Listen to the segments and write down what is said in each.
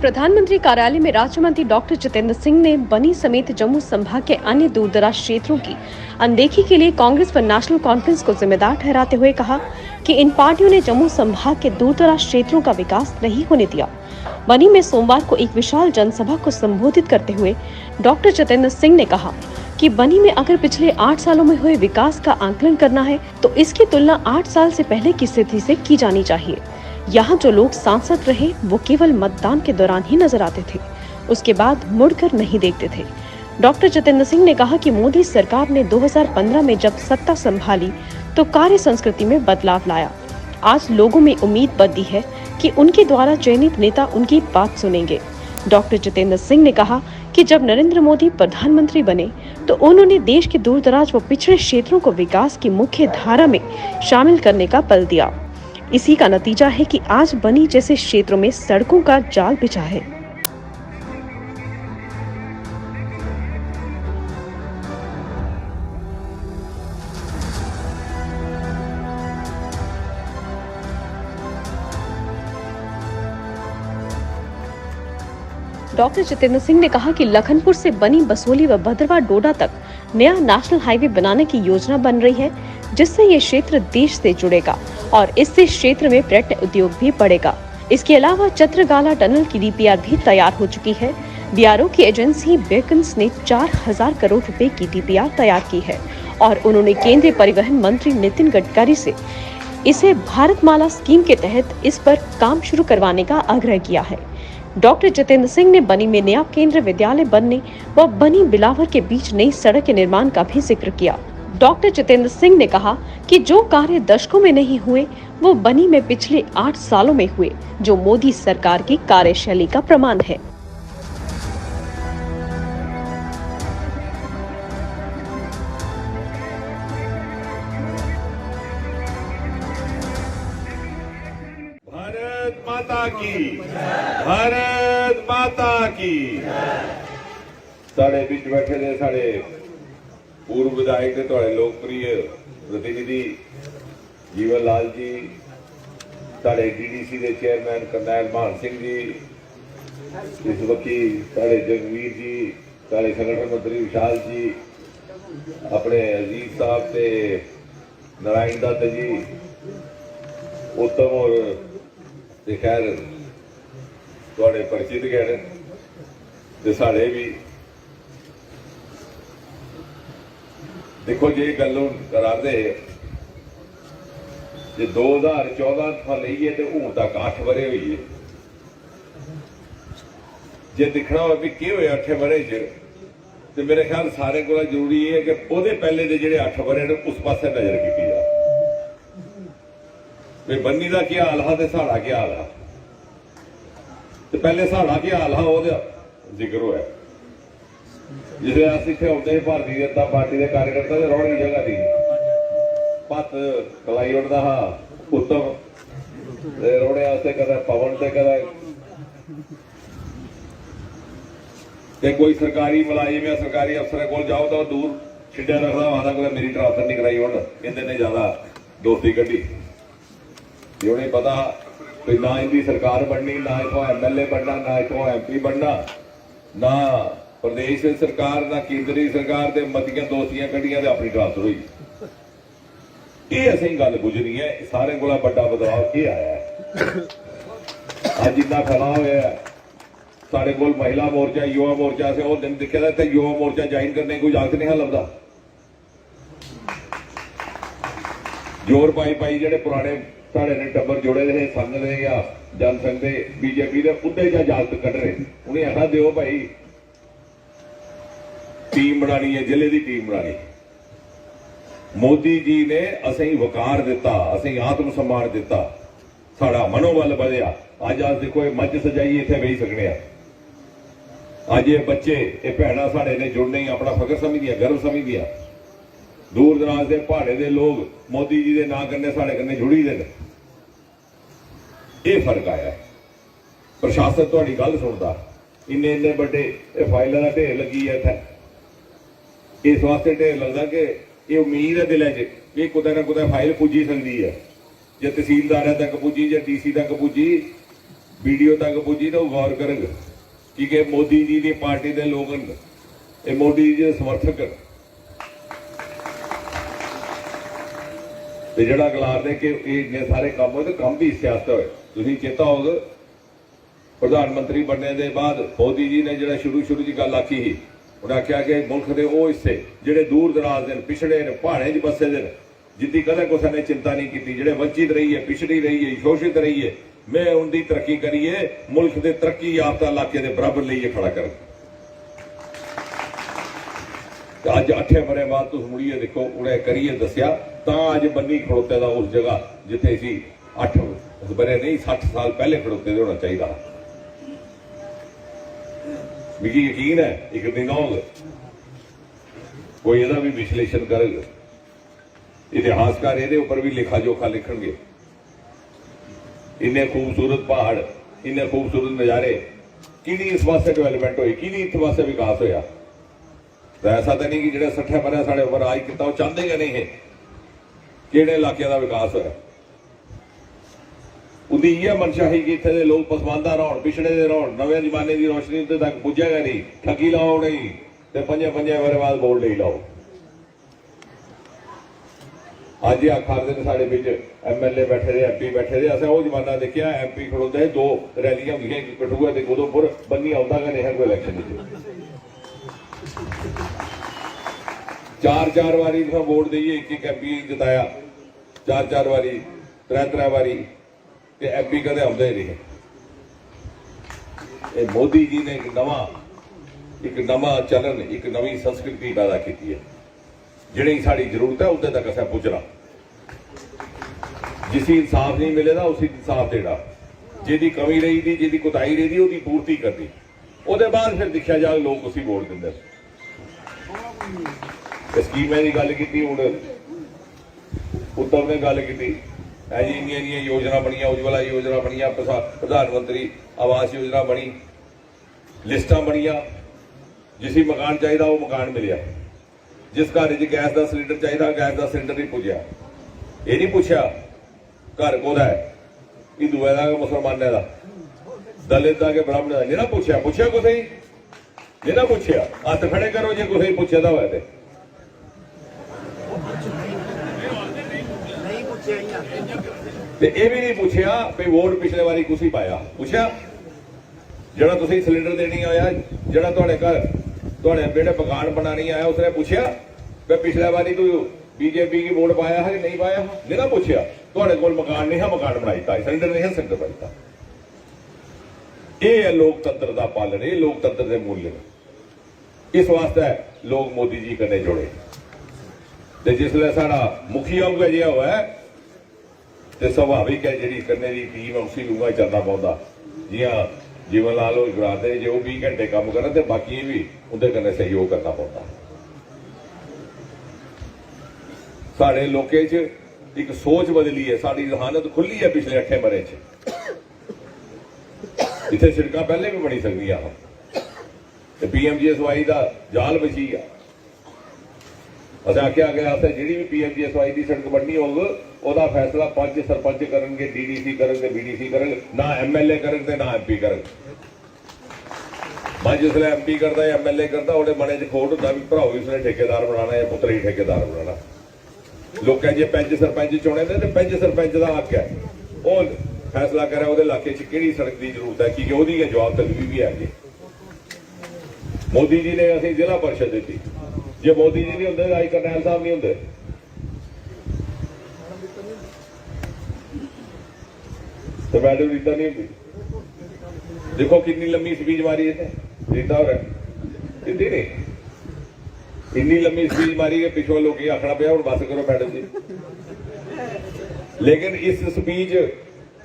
प्रधानमंत्री कार्यालय में राज्य मंत्री डॉक्टर जितेंद्र सिंह ने बनी समेत जम्मू संभाग के अन्य दूरदराज क्षेत्रों की अनदेखी के लिए कांग्रेस व नेशनल कॉन्फ्रेंस को जिम्मेदार ठहराते हुए कहा कि इन पार्टियों ने जम्मू संभाग के दूरदराज क्षेत्रों का विकास नहीं होने दिया। बनी में सोमवार को एक विशाल जनसभा को संबोधित करते हुए डॉक्टर जितेंद्र सिंह ने कहा कि बनी में अगर पिछले 8 सालों में हुए विकास का आकलन करना है तो इसकी तुलना 8 साल से पहले की स्थिति से की जानी चाहिए। यहाँ जो लोग सांसद रहे वो केवल मतदान के दौरान ही नजर आते थे, उसके बाद मुड़कर नहीं देखते थे। डॉक्टर जितेंद्र सिंह ने कहा कि मोदी सरकार ने 2015 में जब सत्ता संभाली तो कार्य संस्कृति में बदलाव लाया। आज लोगों में उम्मीद बढ़ी है कि उनके द्वारा चयनित नेता उनकी बात सुनेंगे। डॉक्टर जितेंद्र सिंह ने कहा कि जब नरेंद्र मोदी प्रधानमंत्री बने तो उन्होंने देश के दूरदराज व पिछड़े क्षेत्रों को विकास की मुख्य धारा में शामिल करने का बल दिया। इसी का नतीजा है कि आज बनी जैसे क्षेत्रों में सड़कों का जाल बिछा है। डॉक्टर जितेंद्र सिंह ने कहा कि लखनपुर से बनी, बसोली व भद्रवाह डोडा तक नया नेशनल हाईवे बनाने की योजना बन रही है, जिससे ये क्षेत्र देश से जुड़ेगा और इससे क्षेत्र में पर्यटन उद्योग भी बढ़ेगा। इसके अलावा चत्रगाला टनल की डीपीआर भी तैयार हो चुकी है। बीआरओ की एजेंसी बेकन्स ने 4000 करोड़ रुपए की डीपीआर तैयार की है और उन्होंने केंद्रीय परिवहन मंत्री नितिन गडकरी से इसे भारतमाला स्कीम के तहत इस पर काम शुरू करवाने का आग्रह किया है। डॉक्टर जितेंद्र सिंह ने बनी में नया केंद्रीय विद्यालय बनने व बनी बिलावर के बीच नई सड़क के निर्माण का भी जिक्र किया। डॉक्टर जितेंद्र सिंह ने कहा कि जो कार्य दशकों में नहीं हुए वो बनी में पिछले 8 सालों में हुए, जो मोदी सरकार की कार्यशैली का प्रमाण है। भारत माता की, भारत माता की। साढ़े बीच बैठे ने साढ़े पूर्व विधायक ने थोड़े लोकप्रिय प्रतिनिधि जीवन लाल जी, साढ़े डीडीसी के चेयरमैन करनैल मान सिंह जी, इस वकील साढ़े जगवीर जी, साढ़े संगठन मंत्री विशाल जी, अपने अजीज साहब से नारायण दत्त जी, उत्तम और खैर थोड़े परिचित गए ते साढ़े भी देखो जे गल करा दे जे 2014 था लीए तो हूं तक 8 वरे हुई है। जे दिखना हो भी के हुए 8 वरे च मेरे ख्याल सारे को जरूरी है कि ओदे पहले दे जेडे 8 वरे ने उस पासे नजर की जा भी बन्नी का क्या हाल है तो साड़ा क्या हाल है। तो पहले साड़ा क्या हाल है वो जिक्र होया जिसे अस इतने आते भारतीय जनता पार्टी के कार्यकर्ता तो रौड़ की जगह थी भत्त कलाई उड़ता हा उत्तम रोड़े वास्ते कदा पवन से कदा कोई सरकारी मुलाजिम या सरकारी अफसर को जाओ तो दूर छिड्या रखता वहां कोई मेरी ट्रांसफर नहीं कराई उन्हें कहते ने ज्यादा दोस्ती कढ़ी उन्हें पता कोई ना इनकी सरकार बननी, ना इतों MLA बनना, ना इतों MP बनना, ना प्रदेश सरकार ना केंद्रीय सरकार के मतियां दोस्तियां कढ़ियां ते अपनी ट्रांसफर हुई। ये असें गल गुजरी है, सारे को बड़ा बदलाव ये आया है। अज इन्ना फैलाव होया साढ़े को महिला मोर्चा युवा मोर्चा से वो दिन दिखे था युवा मोर्चा ज्वाइन करने कोई जागत नहीं लगता। जोर पाई पाई जेडे पुराने साढ़े ने टब्बर जोड़े रहे संघ दे या जनसंघ दे बीजेपी दे उदे जा जागत कढ़ रहे उन्हें ऐसा दिओ भाई टीम बनानी है, जिले की टीम बनानी। मोदी जी ने असें वकार दिता, असें आत्म सम्मान दिता, साड़ा मनोबल बढ़िया। अज आज देखो ये मंच सजाई इतने बही सकने अज ये बच्चे ये भैन साढ़े ने जुड़ने ही अपना फकर समझदियां, गर्व समझदियां। दूर दराज के पहाड़े के लोग मोदी जी के नां कन्ने साढ़े कन्ने जुड़ी दे ये फर्क आया। प्रशासन तुहाडी गल सुनदा, इन्ने इन्ने बड़े फाइलों का ढेर लगी है इत्थे। इस वास्ते ढेर लगता कि ये उम्मीद है दिल च कि कुछ ना कुछ फाइल पुजी सकती है, जे तहसीलदार तक पुजी, जे DC तक पुजी, वीडियो तक पुजी तो गौर करन कि मोदी जी की पार्टी के लोग ये मोदी जी के समर्थक हैं। ਤੇ ਜਿਹੜਾ ਗਲਾਰ ਦੇ ਕਿ ਇਹ ਇੰਨੇ ਸਾਰੇ ਕੰਮ ਹੋਏ ਤੇ ਕੰਮ ਵੀ ਸਿਆਸਤ ਹੋਏ। ਤੁਸੀਂ ਚੇਤਾ ਹੋਗਾ ਪ੍ਰਧਾਨ ਮੰਤਰੀ ਬਣਨੇ ਦੇ ਬਾਅਦ ਮੋਦੀ ਜੀ ਨੇ ਜਿਹੜਾ ਸ਼ੁਰੂ 'ਚ ਗੱਲ ਆਖੀ ਸੀ, ਉਹਨਾਂ ਆਖਿਆ ਕਿ ਮੁਲਕ ਦੇ ਉਹ ਹਿੱਸੇ ਜਿਹੜੇ ਦੂਰ ਦਰਾਜ਼ ਦੇ ਪਿਛੜੇ ਨੇ ਪਹਾੜੇ 'ਚ ਬਸੇ ਦੇ ਜਿੱਦੀ ਕਦੇ ਕਿਸੇ ਨੇ ਚਿੰਤਾ ਨਹੀਂ ਕੀਤੀ, ਜਿਹੜੇ ਵੰਚਿਤ ਰਹੀਏ ਪਿਛੜੀ ਰਹੀਏ ਸ਼ੋਸ਼ਿਤ ਰਹੀਏ, ਮੈਂ ਉਹਦੀ ਤਰੱਕੀ ਕਰੀਏ ਮੁਲਕ ਦੇ ਤਰੱਕੀ ਯਾਫਤਾ ਇਲਾਕੇ ਦੇ ਬਰਾਬਰ ਲਈਏ ਖੜਾ ਕਰ। ਅੱਜ 8 ਵਰੇ ਬਾਅਦ ਤੁਸੀਂ ਮੁੜੀਏ ਦੇਖੋ ਉਹਨੇ ਕਰੀਏ ਦੱਸਿਆ ਤਾਂ ਅੱਜ ਬੰਨੀ ਖੜੋਤੇ ਦਾ ਉਸ ਜਗ੍ਹਾ ਜਿੱਥੇ ਸੀ 8 ਵਰੇ ਨਹੀਂ 60 ਸਾਲ ਪਹਿਲੇ ਖੜੋਤੇ ਦੇ ਹੋਣਾ ਚਾਹੀਦਾ। ਮਿਗੀ ਯਕੀਨ ਹੈ ਇੱਕ ਦਿਨ ਆਉਗਾ ਕੋਈ ਇਹਦਾ ਵੀ ਵਿਸ਼ਲੇਸ਼ਣ ਕਰੇਗਾ, ਇਤਿਹਾਸਕਾਰ ਇਹਦੇ ਉੱਪਰ ਵੀ ਲੇਖਾ ਜੋਖਾ ਲਿਖਣਗੇ। ਇੰਨੇ ਖੂਬਸੂਰਤ ਪਹਾੜ, ਇੰਨੇ ਖੂਬਸੂਰਤ ਨਜ਼ਾਰੇ, ਕਿਹਦੀ ਇਸ ਵਾਸਤੇ ਡਿਵੈਲਪਮੈਂਟ ਹੋਈ, ਕਿਹਦੀ ਇਸ ਵਾਸਤੇ ਵਿਕਾਸ ਹੋਇਆ। तो ऐसा तो नहीं कि जो 60 वरे साढ़े उपर आज किया चाहते गए नहीं है किहड़े इलाके का विकास होया। उहदी यह मंशा ही कि इत्थे दे लोग पसमानदा रहन, पिछड़े दे रहन, नवे जमाने की रोशनी उत्ते तक पुजेगा नहीं, ठगी लाओ नहीं ते 5-5 वरे बाद वोट नहीं लाओ। अज आखर दिन साढ़े बिच MLA बैठे दे, MP बैठे दे। असें वो जमाना देखिया MP खड़ोते 2 रैलियां होंदियां, एक कठुआ ते उधमपुर, बन्नी आउंदा गै नहीं है कोई इलैक्शन। 4-4 वारी वोट दईए, एक MP जिताया, 4-4 वारी, 3-3 वारी ते MP कदे आउंदे नहीं। ये मोदी जी ने एक नवा चलन, एक नवी संस्कृति पैदा की है। जिहड़ी साड़ी जरूरत है उदे तक असें पुछना। जिसी इंसाफ नहीं मिलेगा उसी इंसाफ देना, जिहदी कमी रही थी, जिहदी कोताही रही थी उसकी पूर्ति करनी। उसके बाद फिर देखा जाए लोग उसी वोट देंगे। स्कीमें की गल की हूँ उत्तम ने गल की जी इन्नियां योजना बनिया, उज्जवला योजना बनिया, प्रधानमंत्री आवास योजना बनी, लिस्टां बनिया, जिसी मकान चाहिए वो मकान मिलिया, जिस घर च गैस का सिलेंडर चाहिए गैस का सिलेंडर नहीं पुजया। ये नहीं पूछा घर कोदा है, हिंदुओं का मुसलमानों का, दलित का कि ब्राह्मण का, नहीं ना पूछा। पूछा कुछ नहीं ना पूछा। हथ खड़े करो जो कुछ पूछे तो है ते ये भी नहीं पूछा भी वोट पिछले बारी कुछ पाया। पूछा जरा तुम सिलेंडर देनी आया, जरा थोड़े घर थोड़े बेटे मकान बनानी आया, उसने पूछा भी पिछले बारी तू BJP की वोट पाया है नहीं पाया, नहीं ना पूछा। थोड़े को मकान नहीं है, मकान बनाई था, सिलेंडर नहीं है, सिलेंडर बनता। ये है लोकतंत्र का पालन, ये लोकतंत्र के मूल्य। इस वास्ते लोग मोदी जी कन्ने जुड़े। जिसले साड़ा मुखिया उगा जिहा हुआ है तो स्वाभाविक है जी करने की टीम उसी लूंगा चलना पौधा। जियां जीवन लाल इकराते जो 20 घंटे काम करन ते बाकी भी उनके कन्ने सहयोग करना पौधा। साढ़े लोकें च एक सोच बदली है, साड़ी जहानत खुली है पिछले 8 वरे च। इतने सड़क पहले भी बनी सकदियां हैं, PMGSY का जाल बची है। असें आख्या गया जी भी PMGSY की सड़क बननी होग वह फैसला 5 सरपंच करेंगे, DDC करेंगे, BDC करेंगे, ना MLA करेंगे ना MP करेंगे। मैं जिसले MP करता या MLA करता वो मने च खोट होता भी भराओ उसने ठेकेदार बनाना या पुत्र ही ठेकेदार बनाना। लोग जो पंच सरपंच चुने तो पंच सरपंच का हक है, वो फैसला करे वो इलाके कि सड़क की जरूरत है, क्योंकि वही जवाब तलबी भी है। मोदी जी ने असी जिला परिषद दी, जे मोदी जी नहीं होंगे आज करनैल साहब नहीं होंगे। तो मैडम रीता नहीं होंगी। देखो कितनी लंबी स्पीच मारी है रीता और इतनी नहीं, इन्नी लंबी स्पीच मारी है पिछले लोग आखना पाया हूँ बस करो मैडम जी। लेकिन इस स्पीच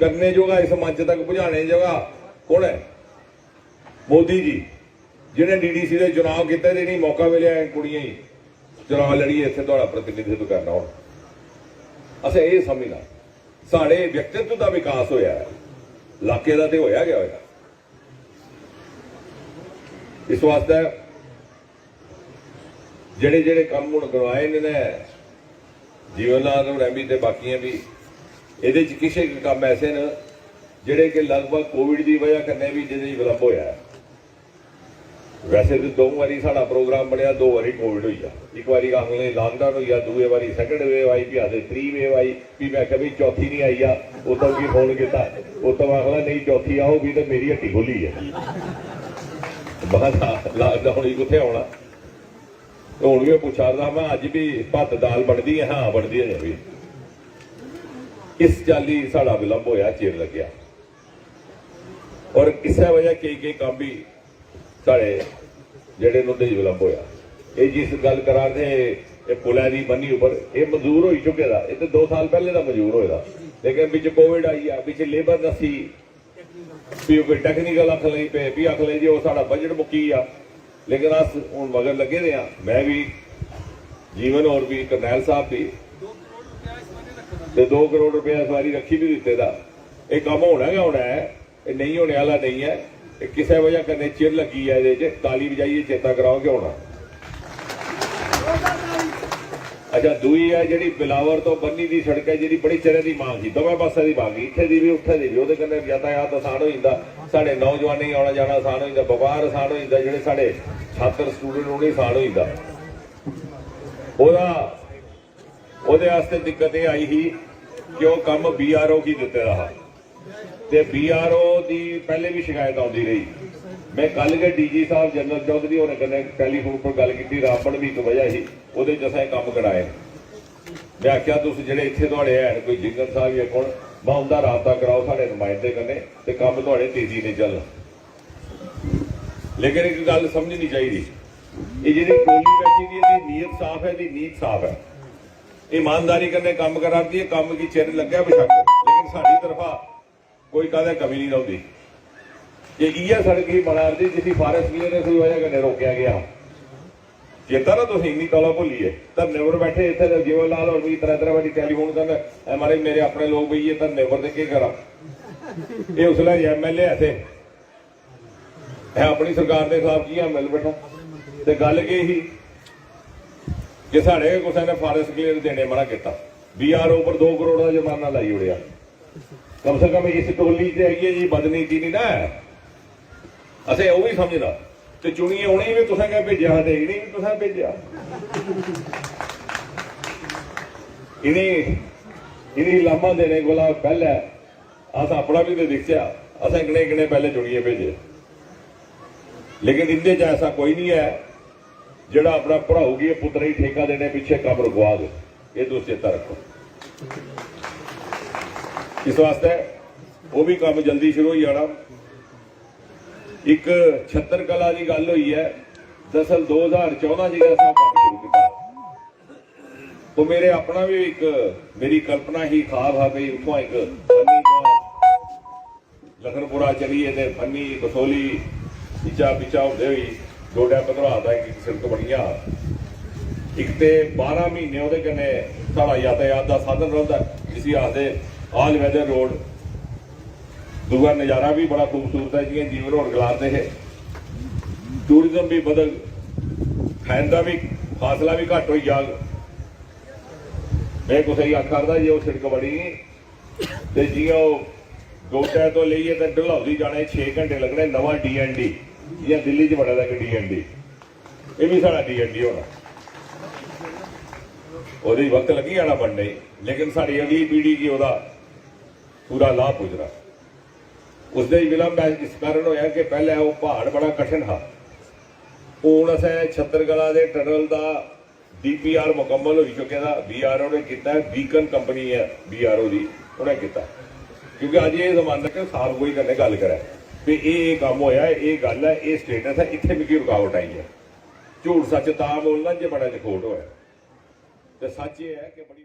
करने जोगा, इस मंच तक पहुंचाने जोगा कौन है? मोदी जी, जिन्हें DDC के चुनाव किए नहीं मौका मिले कुड़ियां ही चुनाव लड़िए इतने थोड़ा प्रतिनिधित्व करना। हो असें ये समझना साढ़े व्यक्तित्व का विकास होया है, इलाके का तो होया गया होया। इस वास्ते जेड़े जेड़े काम हुण करवाए ने जीवन लाल रैमी ते बाकियां भी ये किसी काम ऐसे न ਜਿਹੜੇ ਕਿ ਲਗਭਗ ਕੋਵਿਡ ਦੀ ਵਜ੍ਹਾ ਕਰਨੇ ਵੀ ਜਿਹਦੇ ਵਿਲੰਬ ਹੋਇਆ ਹੈ। ਵੈਸੇ ਤਾਂ 2 ਵਾਰੀ ਸਾਡਾ ਪ੍ਰੋਗਰਾਮ ਬਣਿਆ, 2 ਵਾਰੀ ਕੋਵਿਡ ਹੋਈ ਆ। ਇੱਕ ਵਾਰੀ ਅਗਲੇ ਲਾਕਡਾਊਨ ਹੋਈ ਆ, ਦੂਏ ਵਾਰੀ ਸੈਕੰਡ ਵੇਵ ਆਈ, ਵੀ ਆਦੇ 3 ਵੇਵ ਆਈ, ਵੀ ਮੈਂ ਕਿਹਾ ਵੀ ਚੌਥੀ ਨਹੀਂ ਆਈ ਆ। ਉਦੋਂ ਵੀ ਫੋਨ ਕੀਤਾ, ਉਦੋਂ ਆਖਦਾ ਨਹੀਂ ਚੌਥੀ ਆਊਗੀ ਤਾਂ ਮੇਰੀ ਹੱਟੀ ਖੁੱਲੀ ਹੈ। ਬਾਅਦ ਲਾਕਡਾਊਨ ਹੀ ਕਿੱਥੇ ਆਉਣਾ। ਹੁਣ ਵੀ ਪੁੱਛਦਾ ਮੈਂ ਅੱਜ ਵੀ ਭੱਤ ਦਾਲ ਬਣਦੀ ਹੈ? ਹਾਂ ਬਣਦੀ ਹੈ ਵੀ। ਇਸ ਚਾਲੀ ਸਾਡਾ ਵਿਲੰਬ ਹੋਇਆ, ਚਿਰ ਲੱਗਿਆ, ਔਰ ਕਿਸੇ ਵਜ੍ਹਾ ਕਈ ਕੰਮ ਵੀ ਸਾਡੇ ਜਿਹੜੇ ਨੂੰ ਵਿਲੰਬ ਹੋਇਆ। ਇਹ ਜਿਸ ਗੱਲ ਕਰਾਂਦੇ ਇਹ ਪੁਲਾਂ ਦੀ ਬੰਨੀ ਉੱਪਰ ਇਹ ਮਨਜ਼ੂਰ ਹੋਈ ਚੁੱਕੇ ਦਾ, ਇਹ ਤਾਂ 2 ਸਾਲ ਪਹਿਲੇ ਦਾ ਮਨਜ਼ੂਰ ਹੋਇਆ, ਲੇਕਿਨ ਵਿੱਚ ਕੋਵਿਡ ਆਈ ਆ, ਵਿੱਚ ਲੇਬਰ ਨਸੀ, ਵੀ ਕੋਈ ਟੈਕਨੀਕਲ ਆਖ ਲਈ ਪਏ, ਵੀ ਆਖ ਲਈ ਜੀ ਉਹ ਸਾਡਾ ਬਜਟ ਮੁੱਕੀ ਆ। ਲੇਕਿਨ ਅਸ ਹੁਣ ਮਗਰ ਲੱਗੇ ਰਹੇ ਆ, ਮੈਂ ਵੀ ਜੀਵਨ ਹੋਰ ਵੀ ਕਰਨੈਲ ਸਾਹਿਬ ਵੀ, ਤੇ 2 ਕਰੋੜ ਰੁਪਏ ਇਸ ਵਾਰੀ ਰੱਖੀ ਵੀ ਦਿੱਤੇ ਦਾ। ਇਹ ਕੰਮ ਹੋਣਾ ਹੈ, ਇਹ ਨਹੀਂ ਹੋਣੇ ਵਾਲਾ ਨਹੀਂ ਹੈ। ਇਹ ਕਿਸੇ ਵਜ੍ਹਾ ਕਰਨੇ ਚਿਰ ਲੱਗੀ ਹੈ, ਇਹਦੇ 'ਚ ਤਾਲੀ ਵਜਾਈਏ, ਚੇਤਾ ਕਰਾਓਗੇ ਹੋਣਾ। ਅੱਛਾ, ਦੂਈ ਹੈ ਜਿਹੜੀ ਬਿਲਾਵਰ ਤੋਂ ਬੰਨੀ ਦੀ ਸੜਕ ਹੈ, ਜਿਹੜੀ ਬੜੀ ਚਿਰ ਦੀ ਮੰਗ ਸੀ, ਦੋਵੇਂ ਪਾਸੇ ਦੀ ਮੰਗ, ਇੱਥੇ ਦੀ ਵੀ ਉੱਥੇ ਦੀ ਵੀ। ਉਹਦੇ ਕੰਨੇ ਯਾਤਾਯਾਤ ਆਸਾਨ ਹੋ ਜਾਂਦਾ, ਸਾਡੇ ਨੌਜਵਾਨੀ ਆਉਣਾ ਜਾਣਾ ਆਸਾਨ ਹੋ ਜਾਂਦਾ, ਵਪਾਰ ਆਸਾਨ ਹੋ ਜਾਂਦਾ, ਜਿਹੜੇ ਸਾਡੇ ਛਾਤਰ ਸਟੂਡੈਂਟ ਉਹਨੇ ਆਸਾਨ ਹੋ ਜਾਂਦਾ। ਉਹਦੇ ਵਾਸਤੇ ਦਿੱਕਤ ਇਹ ਆਈ ਸੀ ਕਿ ਉਹ ਕੰਮ BRO ਕੀ ਦਿੱਤੇ ਰਹਾ, ਤੇ BRO ਦੀ ਪਹਿਲੇ ਵੀ ਸ਼ਿਕਾਇਤ ਆਉਂਦੀ ਰਹੀ। ਮੈਂ ਕੱਲ ਕੇ DG ਸਾਹਿਬ ਜਨਰਲ ਚੌਧਰੀ ਹੋਣੇ ਕੰਨੇ ਟੈਲੀਫੋਨ ਪਰ ਗੱਲ ਕੀਤੀ, ਰਾਵਣ ਵੀ ਇੱਕ ਵਜ੍ਹਾ ਸੀ, ਉਹਦੇ ਚ ਅਸਾਂ ਕੰਮ ਕਰਾਏ। ਮੈਂ ਆਖਿਆ ਤੁਸੀਂ ਜਿਹੜੇ ਇੱਥੇ ਤੁਹਾਡੇ ਹੈ ਕੋਈ ਜਿੰਗਲ ਸਾਹਿਬ ਜਾਂ ਕੋਣ, ਮੈਂ ਉਹਦਾ ਰਾਬਤਾ ਕਰਾਓ ਸਾਡੇ ਨੁਮਾਇੰਦੇ ਕੰਨੇ, ਤੇ ਕੰਮ ਤੁਹਾਡੇ ਤੇਜ਼ੀ ਨੇ ਚੱਲ। ਲੇਕਿਨ ਇੱਕ ਗੱਲ ਸਮਝਣੀ ਚਾਹੀਦੀ, ਇਹ ਜਿਹੜੀ ਟੋਲੀ ਬੈਠੀ ਦੀ ਇਹਦੀ ਨੀਅਤ ਸਾਫ਼ ਹੈ, ਇਹਦੀ ਨੀਤ ਸਾਫ਼ ਹੈ, ईमानदारी करने काम कराती है, काम की चेर लगे बेशक, लेकिन साड़ी तरफा कोई कहता कमी नहीं रहती। ये सड़क ही बना दी जिसकी फॉरेस्ट क्लियरेंस की वजह करने रोकया गया। चेता ना तुम इन्नी तौला भुलीए, धरने पर बैठे इतने जीवन लाल और भी तरह वाली टैलीफोन करना, हमारे मेरे अपने लोग भी ये धरने पर देखे करा, ये उसले MLA थे अपनी सरकार के खिलाफ की मिल बैठा। तो गल ये ही कि साढ़े किसी ने फॉरेस्ट क्लीयर देने मना किया, BRO पर 2 करोड़ का जुर्माना लाई उड़िया। कम से कम इस टोली च है जी बदनीति नहीं ना है, असें वो भी समझना। तो चुनिए उन्हें भी तुसें क्या भेजा, इन्हें भी तुसें भेजा, इन्हें लामा देने को पहले अस अपना भी तो दिखा, असें किने पहले चुनिए भेजे। लेकिन इनके च ऐसा कोई नहीं है ਜਿਹੜਾ अपना भराऊगी पुत्र ही ठेका देने पीछे काम रुकवा दो, ये तो चेता रखो। इस वास्ते वो भी काम जल्दी शुरू हो जाना। एक छत्तर कला की गल हुई है, दरअसल 2014 जी काम शुरू किया, तो मेरे अपना भी एक मेरी कल्पना ही ख्वाब है भी उतों एक फनी लखनपुरा चलीए तो फनी बसोली पिछा पिछा होते हुई डोडा पधराता एक सड़क बनी आ, एक तो 12 महीने वो कन्ने साड़ा यातायात का साधन रहा, जिसे आखते ऑल वेदर रोड। दूसरा नज़ारा भी बड़ा खूबसूरत है, जियां जीवन होर गलाते है, टूरिज्म भी बदल, खान का भी फासला भी घट हो जाग। मैं कुछ आखा जी वो सड़क बनी तो जियां डोडा तो लीए तो ढलौदी जाने 6 घंटे लगने, नवा DND या दिल्ली च बड़ा कि DND, ये भी साड़ा DND होना, वो वक्त लगी जाना बनने, लेकिन साड़ी अगली पीढ़ी की वह पूरा लाभ पुजना। उसके विलंब इस कारण होया कि पहले वो पहाड़ बड़ा कठिन था, हूँ असें छत्तरकला के टनल का DPR मुकम्मल हो चुके था, BRO ने किया, बीकन कंपनी है BRO की उन्हें किया, क्योंकि अज ये जमाना कि साफ कोई करने गल करे भी ये काम होया, ये गल है, ये स्टेटस है, इतने भी रुकावट आई है। झूठ सच ता बोलना जो बड़ा खोट होया, तो सच ये है कि बड़ी